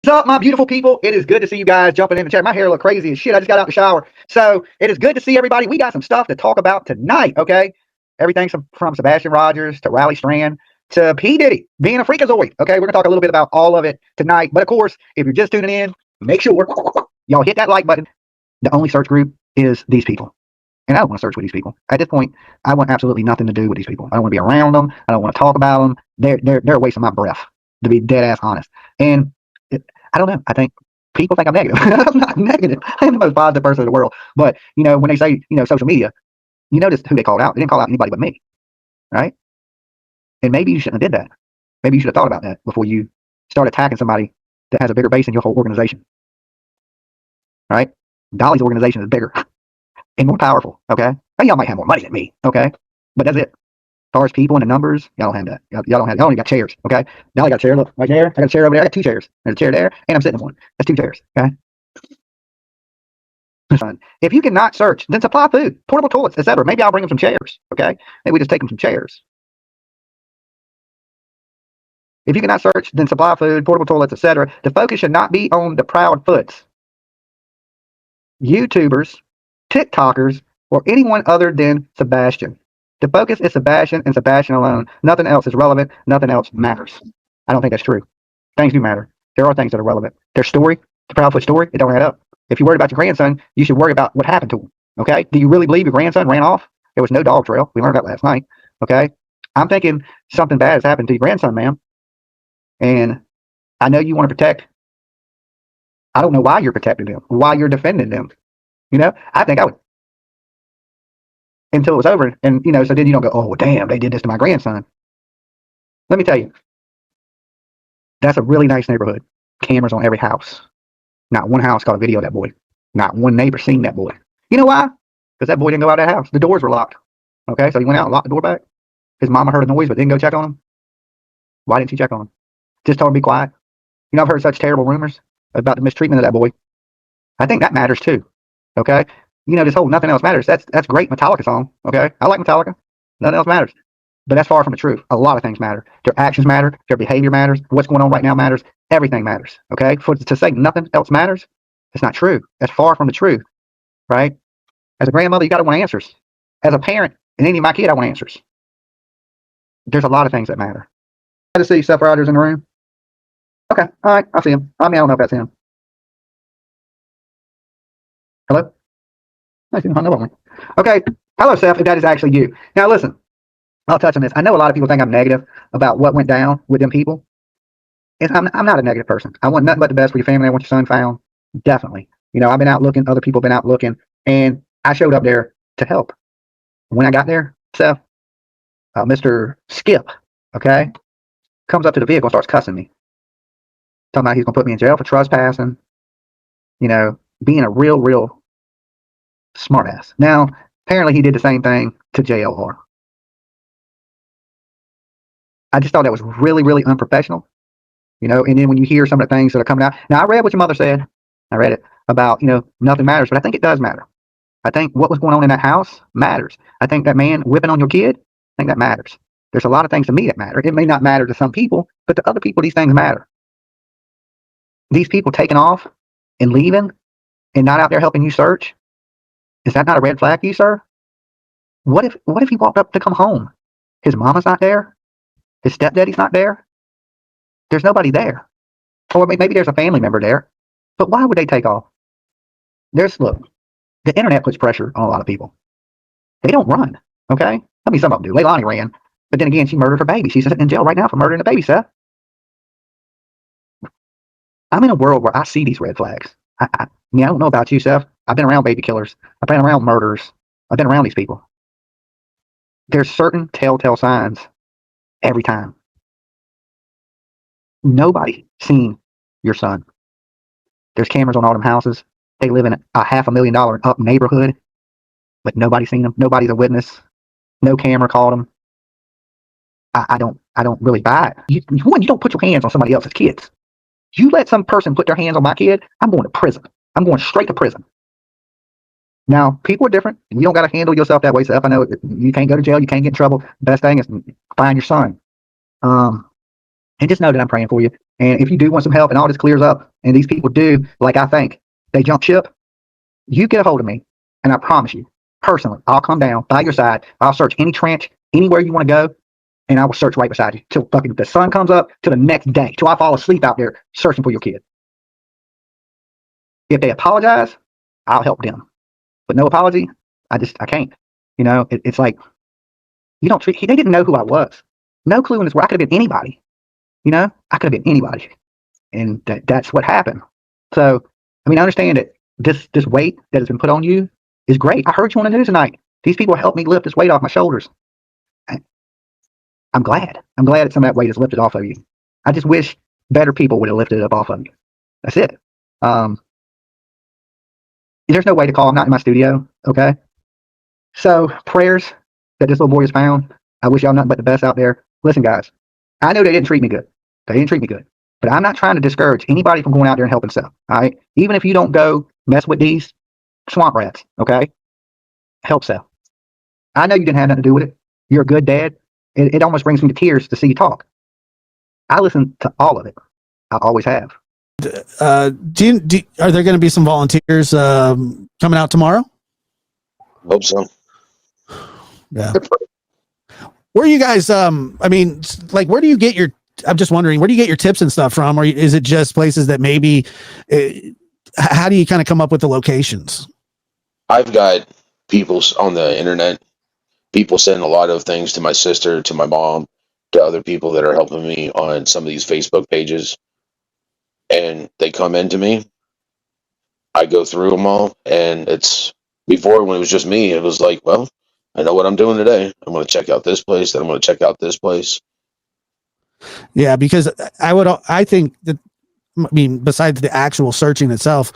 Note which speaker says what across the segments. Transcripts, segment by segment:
Speaker 1: What's up, my beautiful people? It is good to see you guys jumping in the chat. My hair look crazy as shit. I just got out the shower. So it is good to see everybody. We got some stuff to talk about tonight, okay? Everything from Sebastian Rogers to Riley Strand to P. Diddy being a freakazoid, okay? We're going to talk a little bit about all of it tonight. But of course, if you're just tuning in, make sure y'all hit that like button. The only search group is these people. And I don't want to search with these people. At this point, I want absolutely nothing to do with these people. I don't want to be around them. I don't want to talk about them. They're a waste of my breath, to be dead ass honest. And I don't know. I think people think I'm negative. I'm not negative. I am the most positive person in the world. But, when they say, social media, you notice who they called out. They didn't call out anybody but me, right? And maybe you shouldn't have did that. Maybe you should have thought about that before you start attacking somebody that has a bigger base in your whole organization, right? Dolly's organization is bigger and more powerful, okay? Now, y'all might have more money than me, okay? But that's it. As far as people and the numbers, y'all don't have that. Y'all only got chairs, okay? Now I got a chair, look, right there. I got a chair over there. I got two chairs. There's a chair there, and I'm sitting in one. That's two chairs, okay? If you cannot search, then supply food, portable toilets, etc. Maybe I'll bring them some chairs, okay? Maybe we just take them some chairs. If you cannot search, then supply food, portable toilets, etc. The focus should not be on the proud foots, YouTubers, TikTokers, or anyone other than Sebastian. The focus is Sebastian and Sebastian alone. Nothing else is relevant. Nothing else matters. I don't think that's true. Things do matter. There are things that are relevant. Their story, the Proudfoot story, it don't add up. If you're worried about your grandson, you should worry about what happened to him. Okay? Do you really believe your grandson ran off? There was no dog trail. We learned that last night. Okay? I'm thinking something bad has happened to your grandson, ma'am. And I know you want to protect. I don't know why you're protecting them, why you're defending them. I think I would, until it was over. And, so then you don't go, oh, damn, they did this to my grandson. Let me tell you, that's a really nice neighborhood. Cameras on every house. Not one house caught a video of that boy. Not one neighbor seen that boy. You know why? Because that boy didn't go out of that house. The doors were locked. Okay, so he went out and locked the door back. His mama heard a noise but didn't go check on him. Why didn't she check on him? Just told him to be quiet. I've heard such terrible rumors about the mistreatment of that boy. I think that matters too. Okay? This whole nothing else matters. That's great Metallica song. Okay? I like Metallica. Nothing else matters. But that's far from the truth. A lot of things matter. Their actions matter. Their behavior matters. What's going on right now matters. Everything matters. Okay? To say nothing else matters, it's not true. That's far from the truth. Right? As a grandmother, you got to want answers. As a parent, and any of my kid, I want answers. There's a lot of things that matter. I just see Seth Rogers in the room. Okay. All right. I see him. I don't know if that's him. Hello? I see him. I know him. Okay. Hello, Seth, if that is actually you. Now, listen. I'll touch on this. I know a lot of people think I'm negative about what went down with them people. I'm not a negative person. I want nothing but the best for your family. I want your son found. Definitely. I've been out looking. Other people have been out looking. And I showed up there to help. When I got there, Seth, Mr. Skip, okay, comes up to the vehicle and starts cussing me. Talking about he's going to put me in jail for trespassing. Being a real smartass. Now, apparently he did the same thing to JLR. I just thought that was really unprofessional, and then when you hear some of the things that are coming out. Now, I read what your mother said. I read it about, nothing matters, but I think it does matter. I think what was going on in that house matters. I think that man whipping on your kid, I think that matters. There's a lot of things to me that matter. It may not matter to some people, but to other people, these things matter. These people taking off and leaving and not out there helping you search, is that not a red flag to you, sir? What if he walked up to come home? His mama's not there? His stepdaddy's not there? There's nobody there. Or maybe there's a family member there. But why would they take off? Look, the internet puts pressure on a lot of people. They don't run, okay? I mean, some of them do. Leilani ran, but then again, she murdered her baby. She's sitting in jail right now for murdering a baby, Seth. I'm in a world where I see these red flags. I don't know about you, Seth. I've been around baby killers. I've been around murderers. I've been around these people. There's certain telltale signs every time. Nobody seen your son. There's cameras on all them houses. They live in a $500,000 up neighborhood, but nobody's seen them. Nobody's a witness. No camera caught them. I don't really buy it. You don't put your hands on somebody else's kids. You let some person put their hands on my kid, I'm going to prison. I'm going straight to prison. Now, people are different. You don't got to handle yourself that way, Seth. I know you can't go to jail. You can't get in trouble. Best thing is find your son. And just know that I'm praying for you. And if you do want some help and all this clears up and these people do, like I think, they jump ship, you get a hold of me. And I promise you, personally, I'll come down by your side. I'll search any trench, anywhere you want to go, and I will search right beside you till fucking the sun comes up, till the next day, till I fall asleep out there searching for your kid. If they apologize, I'll help them. But no apology, I can't. You know, it's like, you don't treat, they didn't know who I was. No clue in this world. I could have been anybody. You know, I could have been anybody. And that's what happened. So, I mean, I understand that this weight that has been put on you is great. I heard you on the news tonight. These people helped me lift this weight off my shoulders. I'm glad. I'm glad that some of that weight is lifted off of you. I just wish better people would have lifted it up off of you. That's it. There's no way to call. I'm not in my studio. Okay. So prayers that this little boy is found. I wish y'all nothing but the best out there. Listen, guys, I know they didn't treat me good. They didn't treat me good. But I'm not trying to discourage anybody from going out there and helping themselves. All right. Even if you don't go mess with these swamp rats. Okay. Help self. I know you didn't have nothing to do with it. You're a good dad. It almost brings me to tears to see you talk. I listen to all of it. I always have.
Speaker 2: Are there going to be some volunteers coming out tomorrow?
Speaker 3: Hope so.
Speaker 2: Yeah. Where are you guys? I mean, like, where do you get your? I'm just wondering, where do you get your tips and stuff from, or is it just places that maybe? How do you kind of come up with the locations?
Speaker 3: I've got people on the internet. People send a lot of things to my sister, to my mom, to other people that are helping me on some of these Facebook pages, and they come into me. I go through them all, and it's before when it was just me. It was like, well, I know what I'm doing today. I'm going to check out this place. Then I'm going to check out this place.
Speaker 2: Yeah, because I think that, I mean, besides the actual searching itself,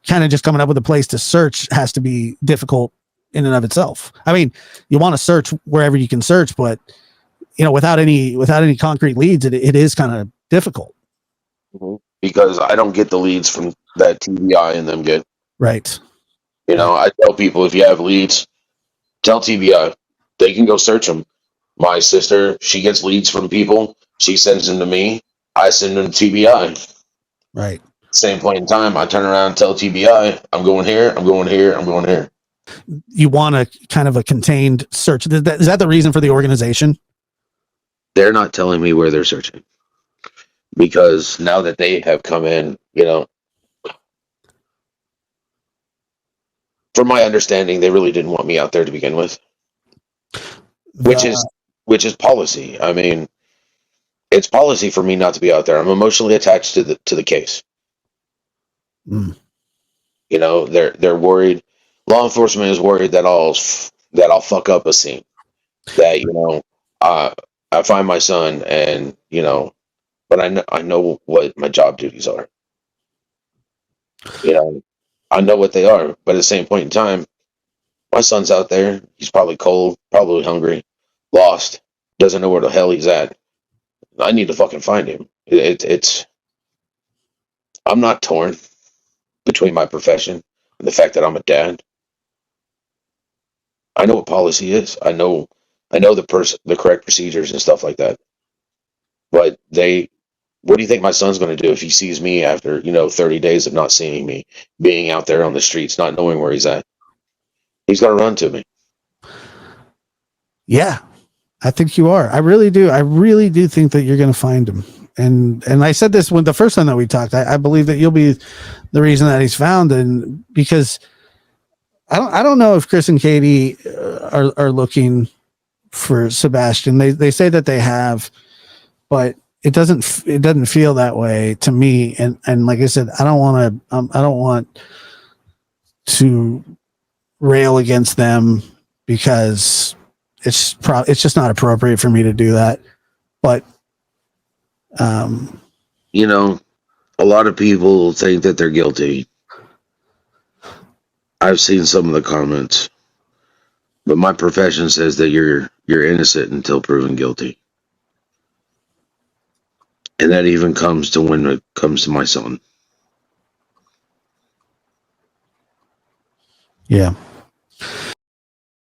Speaker 2: kind of just coming up with a place to search has to be difficult in and of itself. I mean, you want to search wherever you can search, but you know, without any concrete leads, it is kind of difficult.
Speaker 3: Because I don't get the leads from that TBI and them get.
Speaker 2: Right.
Speaker 3: You know, I tell people, if you have leads, tell TBI. They can go search them. My sister, she gets leads from people. She sends them to me. I send them to TBI.
Speaker 2: Right.
Speaker 3: Same point in time, I turn around and tell TBI, I'm going here, I'm going here, I'm going here.
Speaker 2: You want a kind of a contained search. Is that the reason for the organization?
Speaker 3: They're not telling me where they're searching. Because now that they have come in, you know, from my understanding, they really didn't want me out there to begin with. Which is policy. I mean, it's policy for me not to be out there. I'm emotionally attached to the case.
Speaker 2: Mm.
Speaker 3: You know, they're worried. Law enforcement is worried that I'll fuck up a scene. That, you know, I find my son, and you know, but I know what my job duties are. You know, I know what they are, but at the same point in time, my son's out there. He's probably cold, probably hungry, lost, doesn't know where the hell he's at. I need to fucking find him. It's I'm not torn between my profession and the fact that I'm a dad. I know what policy is. I know the correct procedures and stuff like that. But what do you think my son's going to do if he sees me after, you know, 30 days of not seeing me, being out there on the streets, not knowing where he's at? He's going to run to me.
Speaker 2: Yeah, I think you are. I really do. I really do think that you're going to find him. And I said this when the first time that we talked. I believe that you'll be the reason that he's found, and because I don't know if Chris and Katie are looking for Sebastian. They say that they have, but it doesn't feel that way to me. And like I said, I don't want to rail against them because it's just not appropriate for me to do that. But
Speaker 3: you know, a lot of people think that they're guilty. I've seen some of the comments, but my profession says that you're innocent until proven guilty. And that even comes to when it comes to my son.
Speaker 2: Yeah.